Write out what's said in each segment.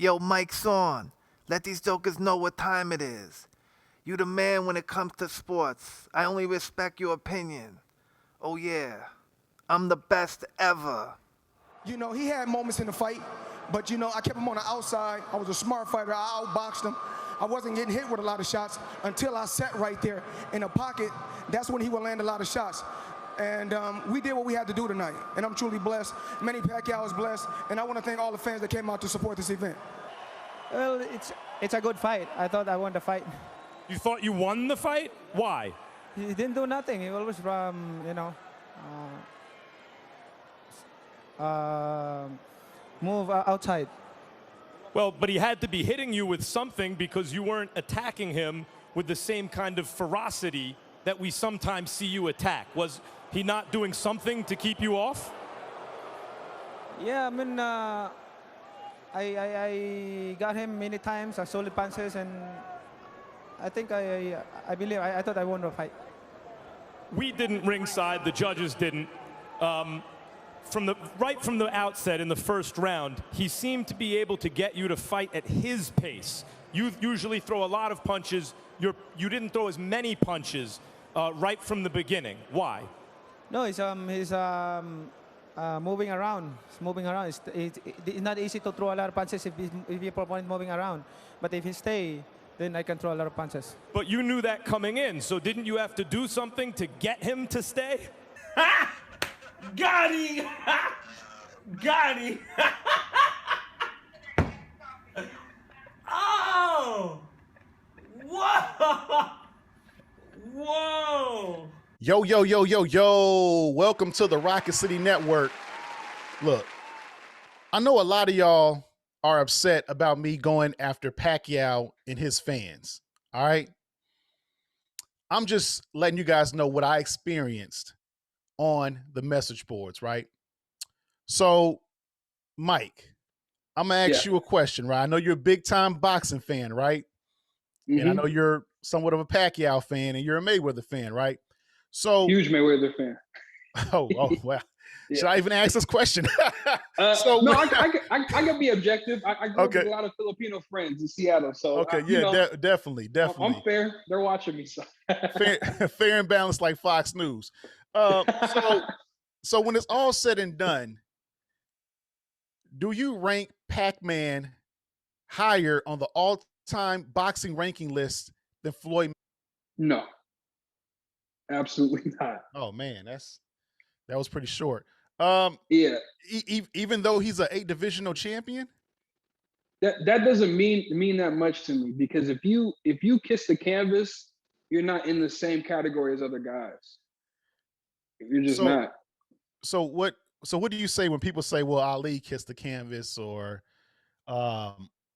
Yo, mic's on. Let these jokers know what time it is. You the man when it comes to sports. I only respect your opinion. Oh yeah, I'm the best ever. You know, he had moments in the fight, but you know, I kept him on the outside. I was a smart fighter. I outboxed him. I wasn't getting hit with a lot of shots until I sat right there in the pocket. That's when he would land a lot of shots. And we did what we had to do tonight. And I'm truly blessed. Manny Pacquiao is blessed. And I want to thank all the fans that came out to support this event. Well, it's a good fight. I thought I won the fight. You thought you won the fight? Why? He didn't do nothing. He always move outside. Well, but he had to be hitting you with something because you weren't attacking him with the same kind of ferocity that we sometimes see you attack. Was he not doing something to keep you off? Yeah, I mean, I got him many times, solid punches, and I think I thought I won the fight. We didn't ringside, the judges didn't. Right from the outset in the first round, he seemed to be able to get you to fight at his pace. You usually throw a lot of punches. You didn't throw as many punches right from the beginning. Why? No, he's moving around. He's moving around. It's not easy to throw a lot of punches if your opponent moving around. But if he stay, then I can throw a lot of punches. But you knew that coming in, so didn't you have to do something to get him to stay? Got him! Got him! Oh! Whoa! Whoa! Yo, yo, yo, yo, yo. Welcome to the Rocket City Network. Look, I know a lot of y'all are upset about me going after Pacquiao and his fans. All right. I'm just letting you guys know what I experienced on the message boards, right? So, Mike, I'm going to ask you a question, right? I know you're a big time boxing fan, right? Mm-hmm. And I know you're somewhat of a Pacquiao fan and you're a Mayweather fan, right? So huge Mayweather fan. Oh, well. Yeah. Should I even ask this question? No, I can be objective. I grew up with a lot of Filipino friends in Seattle, so okay, definitely. I'm fair. They're watching me, so fair and balanced, like Fox News. So when it's all said and done, do you rank Pacman higher on the all-time boxing ranking list than Floyd? No, absolutely not. Oh man, that was pretty short. Yeah. Even though he's an 8 divisional champion, that doesn't mean that much to me, because if you kiss the canvas, you're not in the same category as other guys. You're just not. So what do you say when people say, well, Ali kissed the canvas, or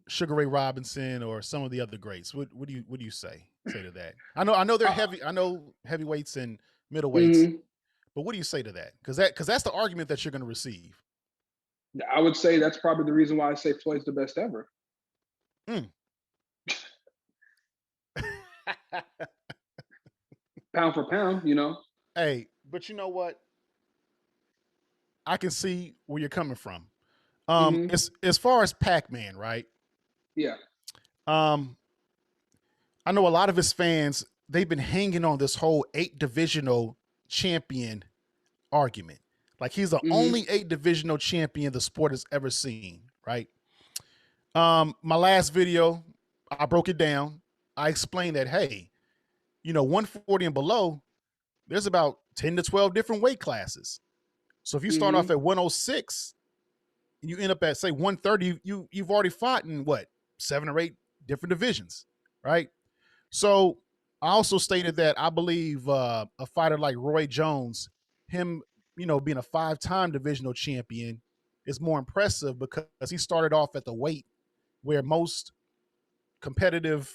Sugar Ray Robinson, or some of the other greats? What do you say to that? I know they're heavy. I know heavyweights and middleweights. Mm-hmm. But what do you say to that? Because that's the argument that you're going to receive. I would say that's probably the reason why I say Floyd's the best ever. Pound for pound, you know. Hey, but you know what? I can see where you're coming from. As far as Pacman, right? Yeah. I know a lot of his fans, they've been hanging on this whole 8 divisional champion argument. Like he's the only 8 divisional champion the sport has ever seen, right? My last video, I broke it down. I explained that, hey, 140 and below, there's about 10 to 12 different weight classes. So if you start off at 106 and you end up at, say, 130, you've already fought in 7 or 8 different divisions, right? So I also stated that I believe a fighter like Roy Jones, him, being a 5-time divisional champion, is more impressive because he started off at the weight where most competitive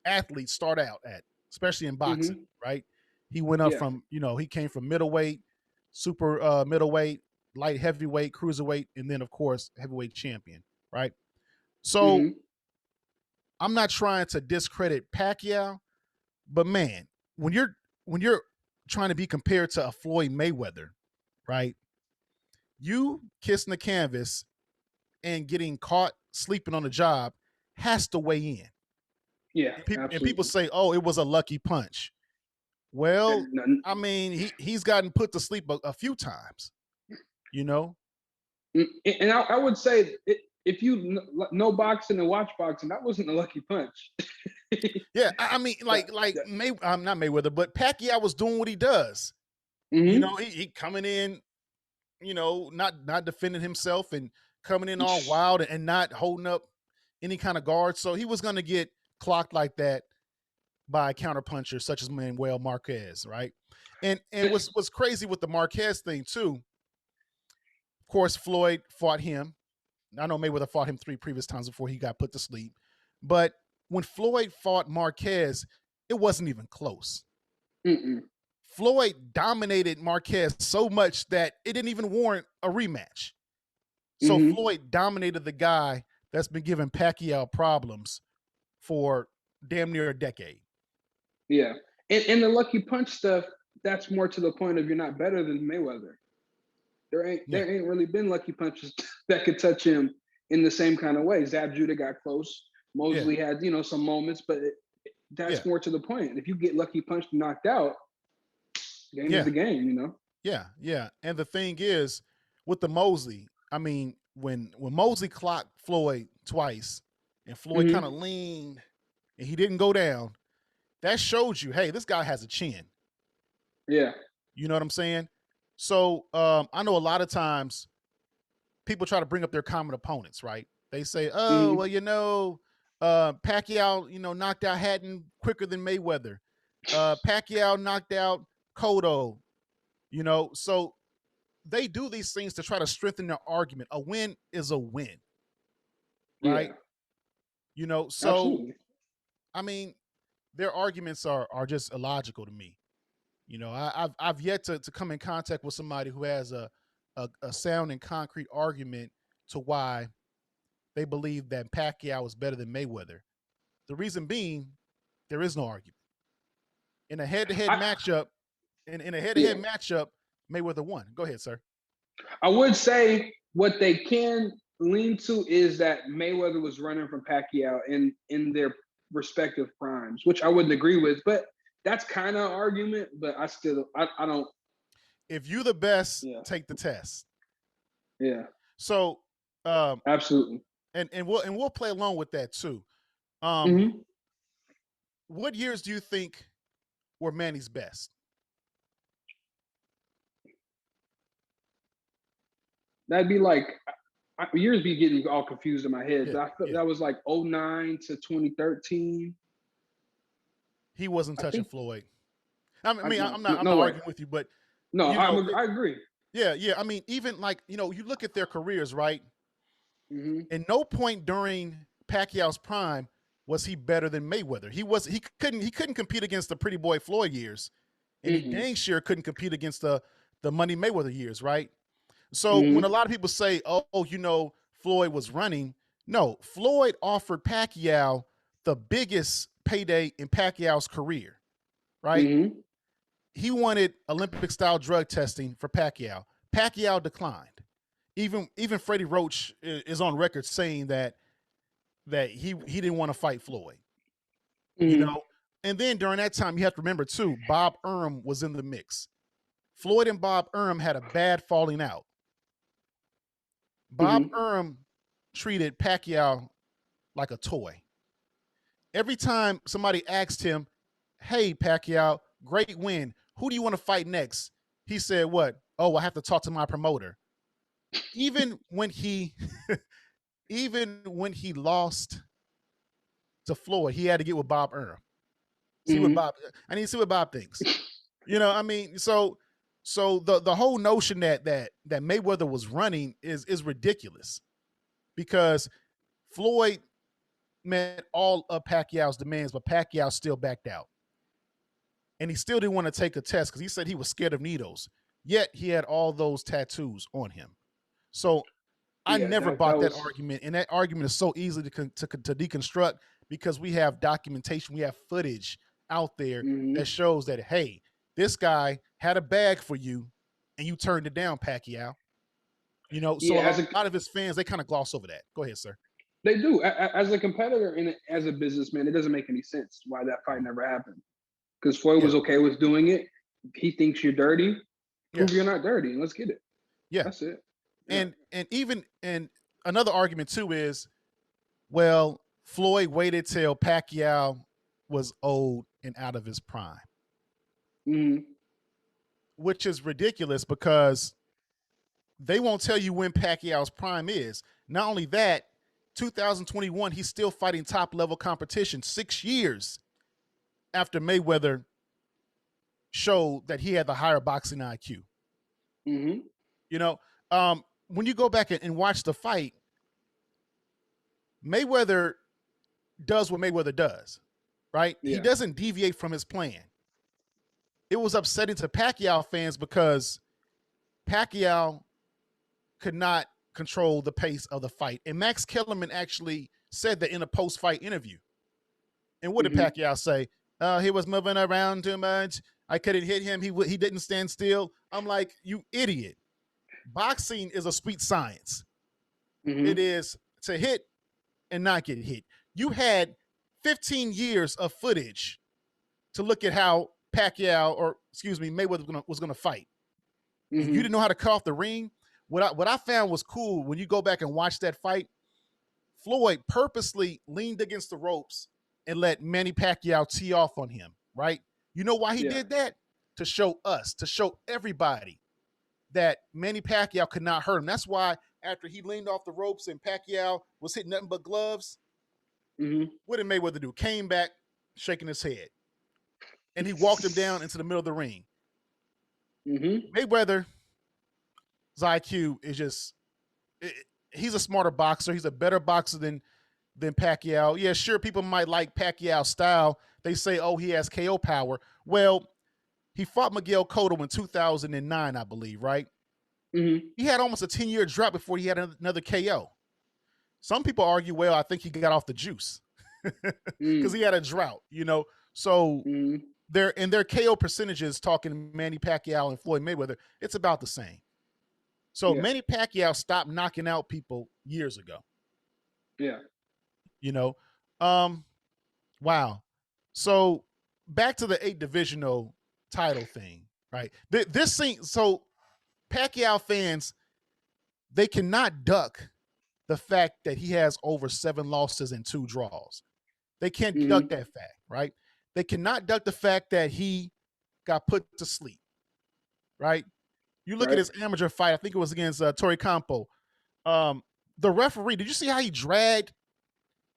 athletes start out at, especially in boxing, right? He went up from, he came from middleweight, super middleweight, light heavyweight, cruiserweight, and then, of course, heavyweight champion, right? So I'm not trying to discredit Pacquiao, but man, when you're trying to be compared to a Floyd Mayweather, right? You kissing the canvas and getting caught sleeping on the job has to weigh in. Yeah, And people absolutely. say, "Oh, it was a lucky punch." Well, And- I mean, he's gotten put to sleep a few times. You know, and I would say if you know boxing and watch boxing, that wasn't a lucky punch. yeah. I mean, like I'm not Mayweather, but Pacquiao was doing what he does. You know, he coming in, you know, not defending himself and coming in all wild and not holding up any kind of guard. So he was going to get clocked like that by a counterpuncher such as Manuel Marquez, right? And what's crazy with the Marquez thing too. Of course, Floyd fought him. I know Mayweather fought him 3 previous times before he got put to sleep. But when Floyd fought Marquez, it wasn't even close. Floyd dominated Marquez so much that it didn't even warrant a rematch. So Floyd dominated the guy that's been giving Pacquiao problems for damn near a decade. Yeah. And the lucky punch stuff, that's more to the point of you're not better than Mayweather. There ain't really been lucky punches that could touch him in the same kind of way. Zab Judah got close. Mosley had, you know, some moments, but that's more to the point. If you get lucky punched and knocked out, game is the game, you know? Yeah. And the thing is, with the Mosley, I mean, when Mosley clocked Floyd twice and Floyd kind of leaned and he didn't go down, that showed you, hey, this guy has a chin. Yeah. You know what I'm saying? So I know a lot of times people try to bring up their common opponents, right? They say, oh, well, you know, Pacquiao, you know, knocked out Hatton quicker than Mayweather. Pacquiao knocked out Cotto, you know. So they do these things to try to strengthen their argument. A win is a win, right? Yeah. You know, so, absolutely. I mean, their arguments are just illogical to me. You know, I've yet to come in contact with somebody who has a sound and concrete argument to why they believe that Pacquiao is better than Mayweather. The reason being, there is no argument. In a head-to-head matchup, matchup, Mayweather won. Go ahead, sir. I would say what they can lean to is that Mayweather was running from Pacquiao in their respective primes, which I wouldn't agree with, but that's kind of an argument, but I don't. If you the best, take the test. Yeah. So absolutely. And we'll play along with that too. What years do you think were Manny's best? That'd be like years be getting all confused in my head. But I felt that was like 09 to 2013. He wasn't touching Floyd. I'm not arguing with you, but no, you know, I agree. Yeah. I mean, even like, you know, you look at their careers, right? At no point during Pacquiao's prime was he better than Mayweather. He couldn't compete against the Pretty Boy Floyd years, and he dang sure couldn't compete against the Money Mayweather years, right? So when a lot of people say, "Oh, you know, Floyd was running," no, Floyd offered Pacquiao the biggest payday in Pacquiao's career, right? He wanted Olympic-style drug testing for Pacquiao. Pacquiao declined. Even Freddie Roach is on record saying that he didn't want to fight Floyd. You know, and then during that time, you have to remember too, Bob Arum was in the mix. Floyd and Bob Arum had a bad falling out. Bob Arum treated Pacquiao like a toy. Every time somebody asked him, "Hey, Pacquiao, great win. Who do you want to fight next?" He said, "What? Oh, I have to talk to my promoter." Even when he lost to Floyd, he had to get with Bob Arum. See what Bob. I need to see what Bob thinks. You know, I mean, so the whole notion that Mayweather was running is ridiculous, because Floyd met all of Pacquiao's demands, but Pacquiao still backed out, and he still didn't want to take a test because he said he was scared of needles. Yet he had all those tattoos on him. So I never bought that argument, and that argument is so easy to deconstruct because we have documentation, we have footage out there that shows that, hey, this guy had a bag for you, and you turned it down, Pacquiao. You know, so a lot of his fans, they kind of gloss over that. Go ahead, sir. They do. As a competitor and as a businessman, it doesn't make any sense why that fight never happened. Because Floyd was okay with doing it. He thinks you're dirty. Prove you're not dirty, and let's get it. Yeah, that's it. And even another argument too is, well, Floyd waited till Pacquiao was old and out of his prime, which is ridiculous because they won't tell you when Pacquiao's prime is. Not only that, 2021, he's still fighting top level competition 6 years after Mayweather showed that he had the higher boxing IQ. You know, when you go back and watch the fight, Mayweather does what Mayweather does, right? He doesn't deviate from his plan. It was upsetting to Pacquiao fans because Pacquiao could not control the pace of the fight. And Max Kellerman actually said that in a post-fight interview. And what did Pacquiao say? He was moving around too much. I couldn't hit him. He didn't stand still. I'm like, you idiot. Boxing is a sweet science. It is to hit and not get hit. You had 15 years of footage to look at how Mayweather was going to fight. And you didn't know how to cut off the ring. What I found was cool when you go back and watch that fight. Floyd purposely leaned against the ropes and let Manny Pacquiao tee off on him, right? You know why he did that? To show us, to show everybody that Manny Pacquiao could not hurt him. That's why after he leaned off the ropes and Pacquiao was hitting nothing but gloves, what did Mayweather do? Came back shaking his head. And he walked him down into the middle of the ring. Mayweather's IQ is just, he's a smarter boxer. He's a better boxer than Pacquiao. Yeah, sure, people might like Pacquiao's style. They say, oh, he has KO power. Well, he fought Miguel Cotto in 2009, I believe, right? He had almost a 10-year drought before he had another KO. Some people argue, well, I think he got off the juice because he had a drought, you know? So their KO percentages, talking Manny Pacquiao and Floyd Mayweather, it's about the same. So Manny Pacquiao stopped knocking out people years ago. You know, wow. So back to the 8 divisional title thing, right? This thing, so Pacquiao fans, they cannot duck the fact that he has over 7 losses and 2 draws. They can't duck that fact, right? They cannot duck the fact that he got put to sleep, right? You look at his amateur fight, I think it was against Torrey Campo. The referee, did you see how he dragged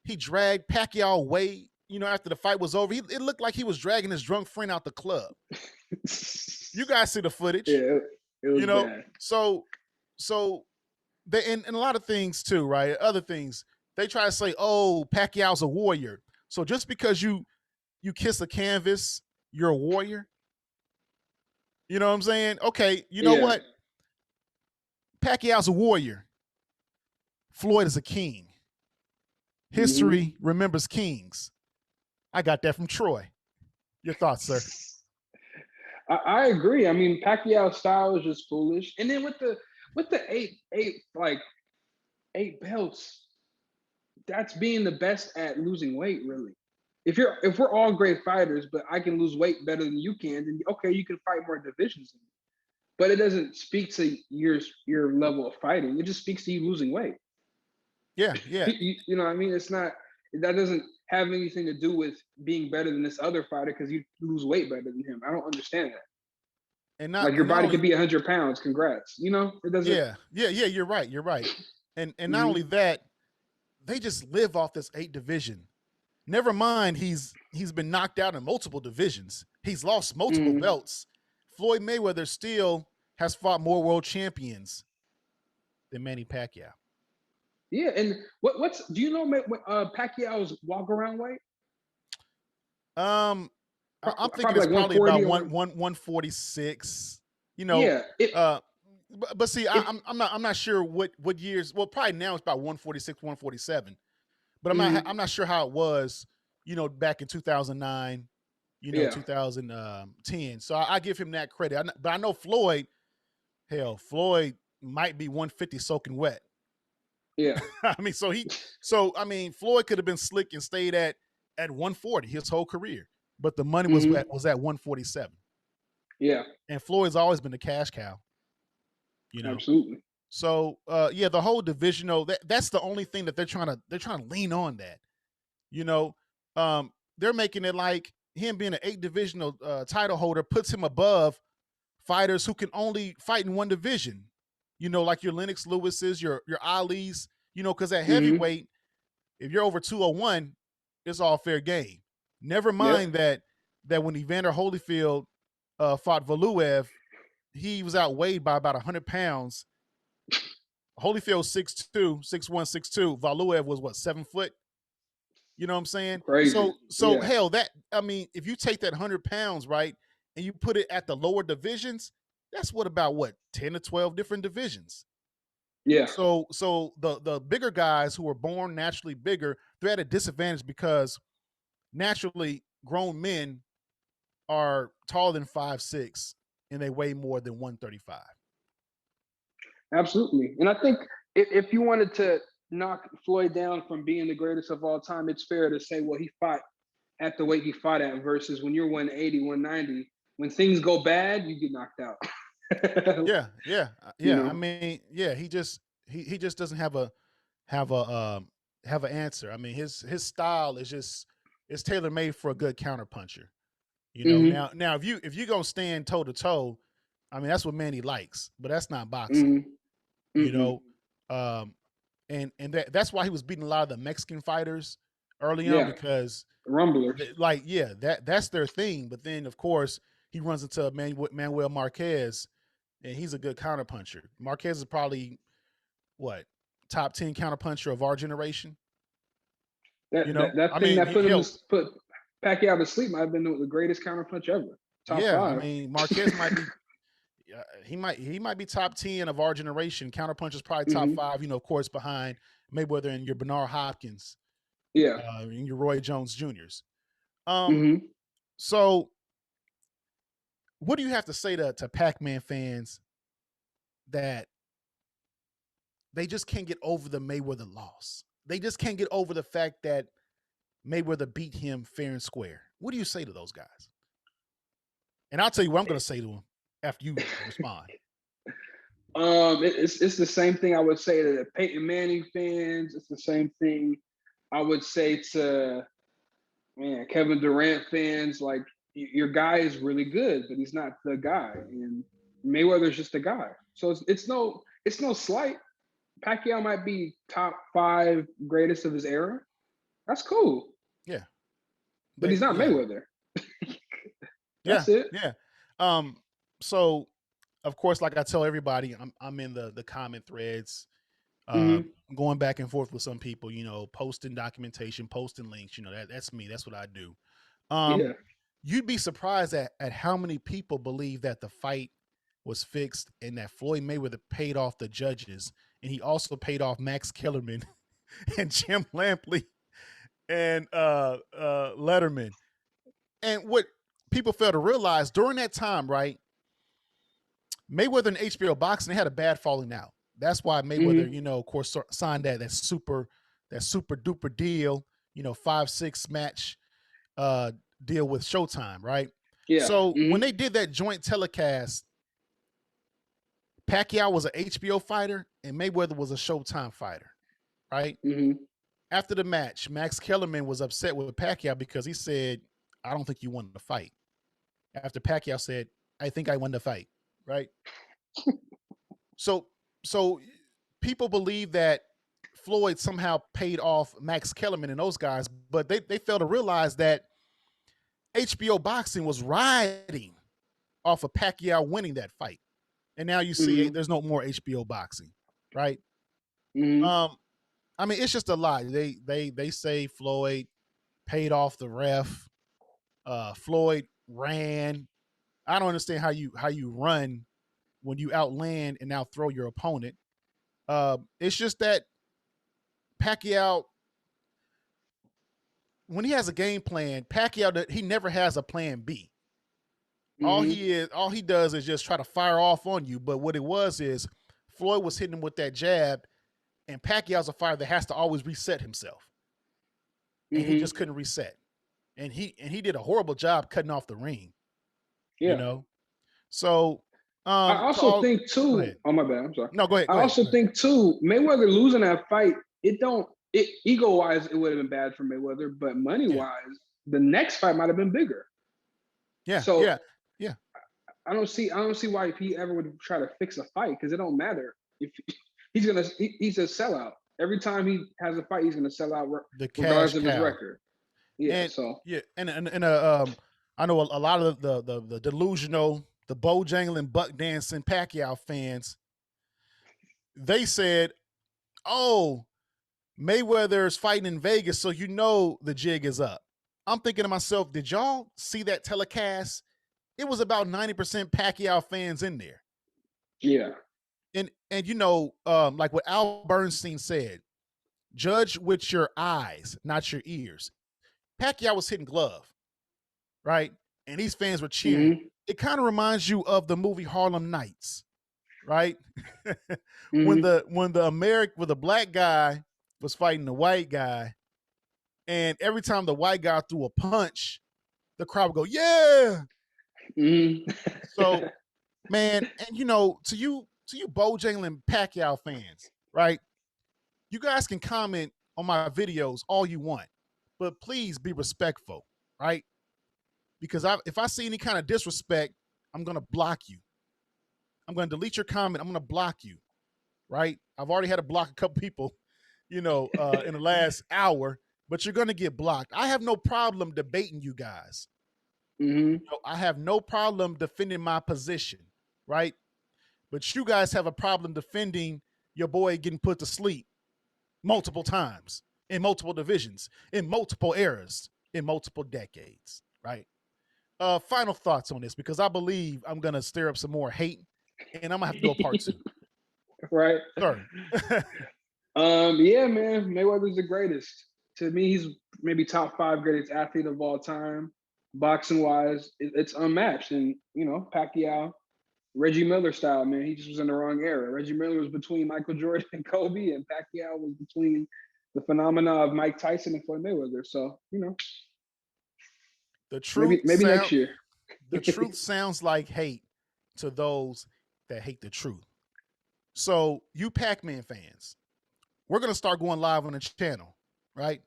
Pacquiao away, you know, after the fight was over? It looked like he was dragging his drunk friend out the club. You guys see the footage. Yeah, it was, you know, bad. So they and a lot of things too, right? Other things, they try to say, oh, Pacquiao's a warrior. So just because you kiss a canvas, you're a warrior. You know what I'm saying? Okay, you know what? Pacquiao's a warrior. Floyd is a king. History remembers kings. I got that from Troy. Your thoughts, sir? I agree. I mean, Pacquiao's style is just foolish. And then with the eight belts, that's being the best at losing weight, really. If we're all great fighters, but I can lose weight better than you can, then okay, you can fight more divisions. But it doesn't speak to your level of fighting. It just speaks to you losing weight. Yeah. You know what I mean? That doesn't have anything to do with being better than this other fighter because you lose weight better than him. I don't understand that. And not like your body could be 100 pounds. Congrats. You know, it doesn't. Yeah. You're right. And not only that, they just live off this 8 division. Never mind, he's been knocked out in multiple divisions. He's lost multiple belts. Floyd Mayweather still has fought more world champions than Manny Pacquiao. Yeah, and do you know Pacquiao's walk around weight? I'm thinking it's probably about 146. You know, but see, I'm not sure what years. Well, probably now it's about 146, 147. But I'm not sure how it was, you know, back in 2009, you know, 2010. So I give him that credit. But I know Floyd might be 150 soaking wet. Yeah. I mean, I mean, Floyd could have been slick and stayed at 140 his whole career, but the money was Mhm. was at 147. Yeah. And Floyd's always been the cash cow, you know. Absolutely. So yeah, the whole divisional, that's the only thing that they're trying to lean on that. You know, they're making it like him being an 8 divisional title holder puts him above fighters who can only fight in one division. You know, like your Lennox Lewis's, your Ali's, you know, because at Mhm. heavyweight, if you're over 201, it's all fair game. Never Yep. mind that when Evander Holyfield fought Valuev, he was outweighed by about 100 pounds. Holyfield 6'2", 6'1", 6'2". Valuev was what, 7 foot? You know what I'm saying? Crazy. So Yeah. hell, that, I mean, if you take that 100 pounds, right, and you put it at the lower divisions, that's what 10 to 12 different divisions. Yeah. So the bigger guys who are born naturally bigger, they're at a disadvantage because naturally grown men are taller than 5'6" and they weigh more than 135. Absolutely. And I think if you wanted to knock Floyd down from being the greatest of all time, it's fair to say, well, he fought at the weight he fought at versus when you're 180, 190, when things go bad, you get knocked out. You Yeah. I know? mean, yeah, he just doesn't have an answer. I mean, his style is just it's tailor made for a good counterpuncher. You know, Hmm. now if you gonna stand toe to toe, I mean that's what Manny likes, but that's not boxing. Hmm. You Hmm. know, um, and that's why he was beating a lot of the Mexican fighters early on Yeah. because Rumblers. like yeah that's their thing. But then of course he runs into Manuel Marquez, and he's a good counterpuncher. Marquez is probably what top 10 counterpuncher of our generation. You know, I That thing mean that he'll put Pacquiao to sleep might have been the greatest counterpunch ever. Top yeah. I five. mean Marquez might be he might be top 10 of our generation. Counterpunch is probably top Hmm. 5. You know, of course, behind Mayweather and your Bernard Hopkins, Yeah. and your Roy Jones Juniors. Um, Hmm. so what do you have to say to Pac-Man fans that they just can't get over the Mayweather loss? They just can't get over the fact that Mayweather beat him fair and square. What do you say to those guys? And I'll tell you what I'm going to say to them after you respond. It's the same thing I would say to the Peyton Manning fans. It's the same thing I would say to Kevin Durant fans. Like your guy is really good, but he's not the guy, and Mayweather's just a guy. So it's no slight. Pacquiao might be top 5 greatest of his era. That's cool, Yeah. but he's not Yeah. Mayweather. Yeah. That's it. Yeah. Um, so of course, like I tell everybody, I'm in the comment threads, uh, Hmm. going back and forth with some people, you know, posting documentation, posting links, you know, that's me. That's what I do. Yeah. You'd be surprised at how many people believe that the fight was fixed and that Floyd Mayweather paid off the judges, and he also paid off Max Kellerman and Jim Lampley and Letterman. And what people fail to realize during that time, right? Mayweather and HBO Boxing, they had a bad falling out. That's why Mayweather, Hmm. you know, of course, signed that super duper deal, you know, 5-6 match uh deal with Showtime, right? Yeah. So when Hmm. they did that joint telecast, Pacquiao was an HBO fighter and Mayweather was a Showtime fighter, right? Hmm. After the match, Max Kellerman was upset with Pacquiao because he said, "I don't think you won the fight." After Pacquiao said, "I think I won the fight," right? So so people believe that Floyd somehow paid off Max Kellerman and those guys, but they fail to realize that HBO Boxing was riding off of Pacquiao winning that fight. And now you see Hmm. there's no more HBO Boxing, right? Hmm. Um, I mean, it's just a lie. They say Floyd paid off the ref. Floyd ran. I don't understand how you run when you outland and outthrow your opponent. It's just that Pacquiao, when he has a game plan, Pacquiao he never has a plan B. Hmm. All he does is just try to fire off on you. But what it was is Floyd was hitting him with that jab, And Pacquiao's a fighter that has to always reset himself. And he just couldn't reset. And he did a horrible job cutting off the ring. Yeah. You know? So I also think too. Oh my bad. I'm sorry. No, go ahead. I also think too, Mayweather losing that fight, ego wise, it would have been bad for Mayweather, but money wise, the next fight might have been bigger. Yeah. So yeah. I don't see why he ever would try to fix a fight, because it don't matter if he's a sellout. Every time he has a fight, he's gonna sell out regardless of his record. Yeah. I know a lot of the delusional, the Bojangling, buck dancing Pacquiao fans, they said, "Oh, Mayweather's fighting in Vegas, so you know the jig is up." I'm thinking to myself, did y'all see that telecast? It was about 90% Pacquiao fans in there. Yeah. And like what Al Bernstein said, judge with your eyes, not your ears. Pacquiao was hitting glove, right? And these fans were cheering. It kind of reminds you of the movie Harlem Nights, right? When the black guy was fighting the white guy, and every time the white guy threw a punch, the crowd would go, "Yeah!" So, man, and to you Bojangling Pacquiao fans, right? You guys can comment on my videos all you want, but please be respectful, right? Because if I see any kind of disrespect, I'm gonna block you. I'm gonna delete your comment. I'm gonna block you, right? I've already had to block a couple people, in the last hour, but you're gonna get blocked. I have no problem debating you guys. I have no problem defending my position, right? But you guys have a problem defending your boy getting put to sleep multiple times in multiple divisions, in multiple eras, in multiple decades, right? Final thoughts on this, because I believe I'm gonna stir up some more hate, and I'm gonna have to do a part 2. Right. Sure. Yeah, man. Mayweather's the greatest. To me, he's maybe top 5 greatest athlete of all time. Boxing wise, it's unmatched. And Pacquiao, Reggie Miller style, man. He just was in the wrong era. Reggie Miller was between Michael Jordan and Kobe, and Pacquiao was between the phenomena of Mike Tyson and Floyd Mayweather. So, the truth maybe next year. The truth sounds like hate to those that hate the truth. So, you Pacman fans, we're going to start going live on the channel, right?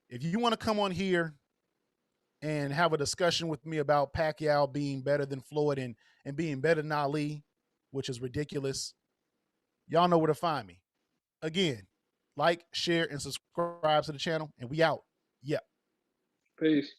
If you want to come on here and have a discussion with me about Pacquiao being better than Floyd and being better than Ali, which is ridiculous, y'all know where to find me. Again, like, share, and subscribe to the channel, and we out. Yep. Peace.